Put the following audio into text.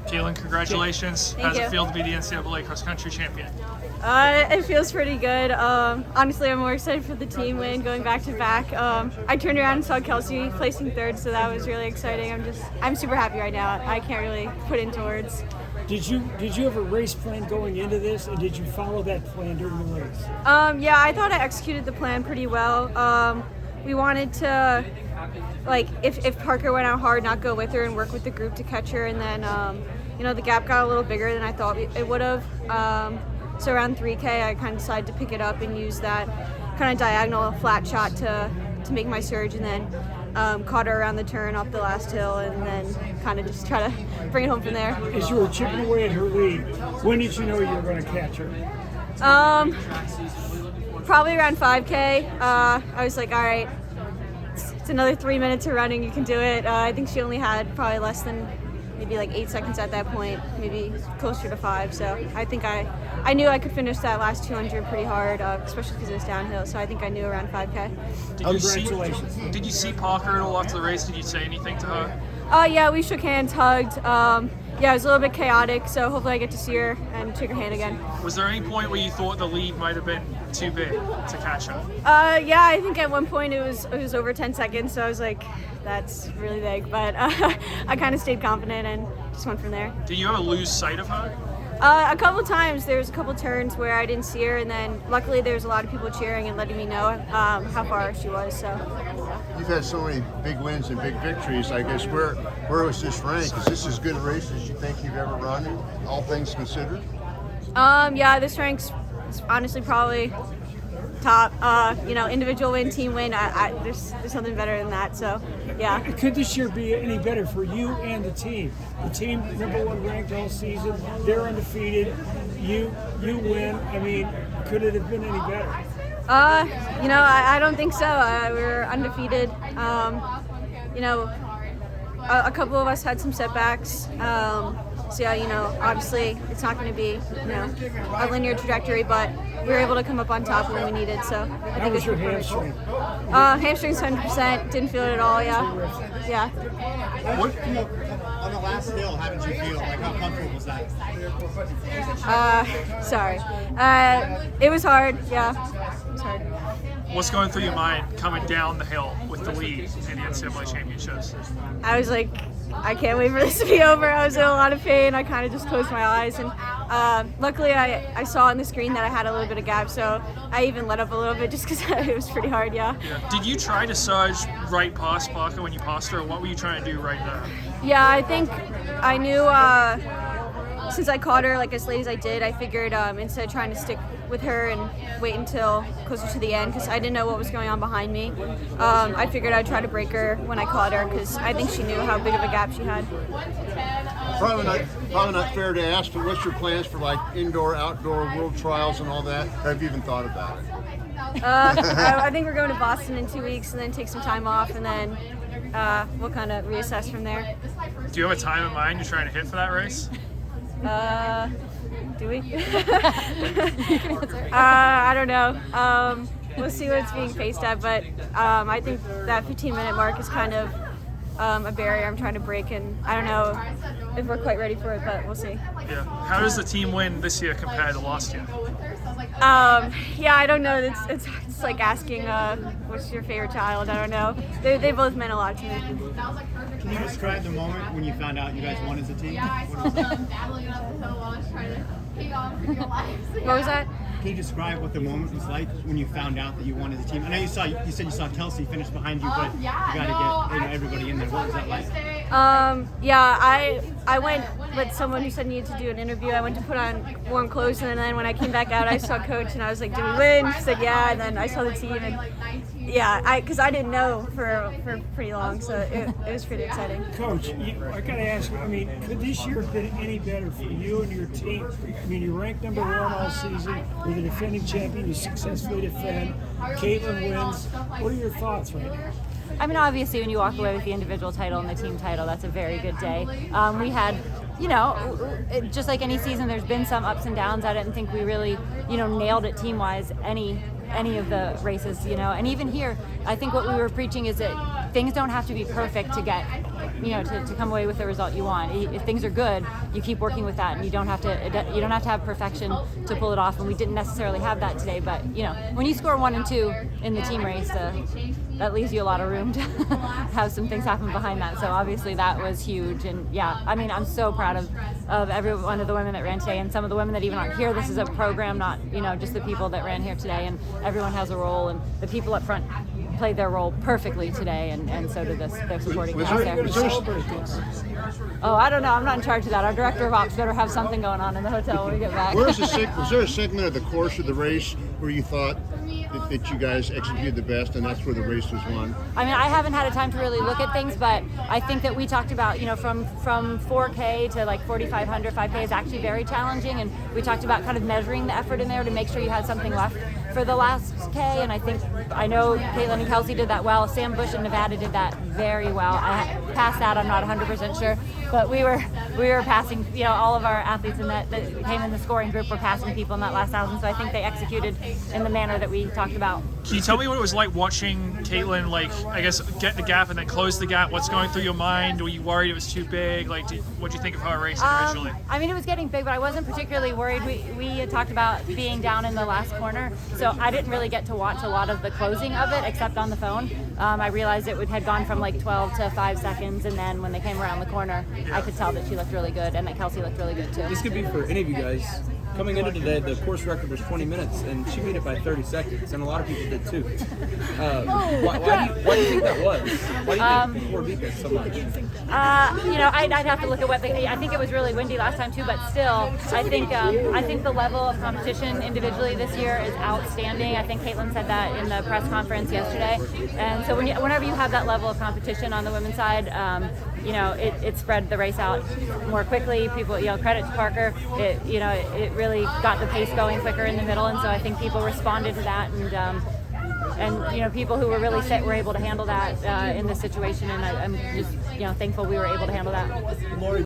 Katelyn, congratulations. Thank How does you. it feel to be the NCAA cross-country champion? It feels pretty good. Honestly, I'm more excited for the team win, going back-to-back. I turned around and saw Kelsey placing third, so that was really exciting. I'm super happy right now. I can't really put into words. Did you have a race plan going into this, and did you follow that plan during the race? Yeah, I thought I executed the plan pretty well. We wanted to, like, if Parker went out hard, not go with her and work with the group to catch her, and then, the gap got a little bigger than I thought it would have. So around 3K, I kind of decided to pick it up and use that kind of diagonal flat shot to make my surge, and then caught her around the turn off the last hill, and then kind of just try to bring it home from there. As you were chipping away at her lead, when did you know you were going to catch her? Probably around 5K. I was like, all right, it's another 3 minutes of running, you can do it. I think she only had probably less than maybe like 8 seconds at that point, maybe closer to 5. So I think I knew I could finish that last 200 pretty hard, especially because it was downhill. So I think I knew around 5K. Congratulations. Did you see Parker at all after the race? Did you say anything to her? Yeah, we shook hands, hugged. Yeah, it was a little bit chaotic, so hopefully I get to see her and shake her hand again. Was there any point where you thought the lead might have been too big to catch her? Yeah, I think at one point it was over 10 seconds, so I was like, that's really big. But I kind of stayed confident and just went from there. Did you ever lose sight of her? A couple times. There was a couple turns where I didn't see her, and then luckily there was a lot of people cheering and letting me know how far she was. So. You've had so many big wins and big victories. I guess where was this ranked? Is this as good a race as you think you've ever run, all things considered? Yeah, this ranks honestly probably top. Individual win, team win. There's something better than that. So, yeah. Could this year be any better for you and the team? The team #1 ranked all season. They're undefeated. You win. I mean, could it have been any better? I don't think so. We're undefeated. A couple of us had some setbacks. So yeah, obviously it's not going to be, a linear trajectory, but we were able to come up on top when we needed. So I think was your hamstring? Hamstrings 100%. Didn't feel it at all. Yeah. On the last hill, how did you feel? Like, how comfortable was that? Sorry. It was hard. Yeah. It was hard. What's going through your mind coming down the hill with the lead in the NCAA championships? I was like, I can't wait for this to be over. I was in a lot of pain. I kind of just closed my eyes, and luckily I saw on the screen that I had a little bit of gap, so I even let up a little bit just because it was pretty hard. Yeah. Did you try to surge right past Parker when you passed her, or what were you trying to do right there? Yeah, I think I knew since I caught her like as late as I did, I figured instead of trying to stick with her and wait until closer to the end, because I didn't know what was going on behind me, I figured I'd try to break her when I caught her, because I think she knew how big of a gap she had. Probably not fair to ask, but what's your plans for like indoor, outdoor world trials and all that? Have you even thought about it? I think we're going to Boston in 2 weeks and then take some time off, and then we'll kind of reassess from there. Do you have a time in mind you're trying to hit for that race? Do we? I don't know. We'll see what's being paced at, but I think that 15-minute mark is kind of a barrier I'm trying to break, and I don't know if we're quite ready for it, but we'll see. Yeah. How does the team win this year compared to last year? Yeah, I don't know. It's like asking what's your favorite child. I don't know. They both meant a lot to me. Can you describe the moment when you found out you guys won as a team? What was that? Can you describe what the moment was like when you found out that you won as a team? I know you said you saw Kelsey finish behind you, but you got to get everybody in there. What was that like? Yeah, I went with someone who said needed to do an interview. I went to put on warm clothes, and then when I came back out, I saw Coach, and I was like, "Did we win?" She said, "Yeah," and then I saw the team, and yeah, because I didn't know for pretty long, so it was pretty exciting. Coach, I got to ask you, I mean, could this year have been any better for you and your team? I mean, you ranked #1 all season. You're the defending champion. You successfully defend. Katelyn wins. What are your thoughts right now? I mean, obviously, when you walk away with the individual title and the team title, that's a very good day. We had, just like any season, there's been some ups and downs. I didn't think we really, nailed it team-wise any of the races, and even here, I think what we were preaching is that things don't have to be perfect to get, to come away with the result you want. If things are good, you keep working with that, and you don't have to have perfection to pull it off. And we didn't necessarily have that today, but when you score 1 and 2 in the team race, that leaves you a lot of room to have some things happen behind that. So obviously that was huge. And yeah, I mean, I'm so proud of every one of the women that ran today, and some of the women that even aren't here. This is a program, not just the people that ran here today, and everyone has a role, and the people up front played their role perfectly today, and so did their supporting cast there. Oh, I don't know. I'm not in charge of that. Our director of ops better have something going on in the hotel when we get back. Was there a segment of the course of the race where you thought that you guys executed the best, and that's where the race was won? I mean, I haven't had a time to really look at things, but I think that we talked about, from 4K to like 4,500, 5K is actually very challenging, and we talked about kind of measuring the effort in there to make sure you had something left for the last K, and I know Katelyn and Kelsey did that well. Sam Bush in Nevada did that very well. Past that, I'm not 100% sure, but we were passing, all of our athletes that came in the scoring group were passing people in that last 1,000, so I think they executed in the manner that we talked about. Can you tell me what it was like watching Katelyn, get the gap and then close the gap? What's going through your mind? Were you worried it was too big? What'd you think of her racing originally? I mean, it was getting big, but I wasn't particularly worried. We had talked about being down in the last corner, so I didn't really get to watch a lot of the closing of it except on the phone. I realized it had gone from like 12 to 5 seconds, and then when they came around the corner, I could tell that she looked really good and that Kelsey looked really good too. This could be for any of you guys. Coming into today, the course record was 20 minutes, and she beat it by 30 seconds, and a lot of people did too. Why do you think that was? Why do you think people beat this so much? I'd have to look at I think it was really windy last time too, but still, I think the level of competition individually this year is outstanding. I think Katelyn said that in the press conference yesterday, and so whenever you have that level of competition on the women's side, it spread the race out more quickly. People, credit to Parker. It really got the pace going quicker in the middle, and so I think people responded to that, and people who were really set were able to handle that in this situation, and I'm just thankful we were able to handle that.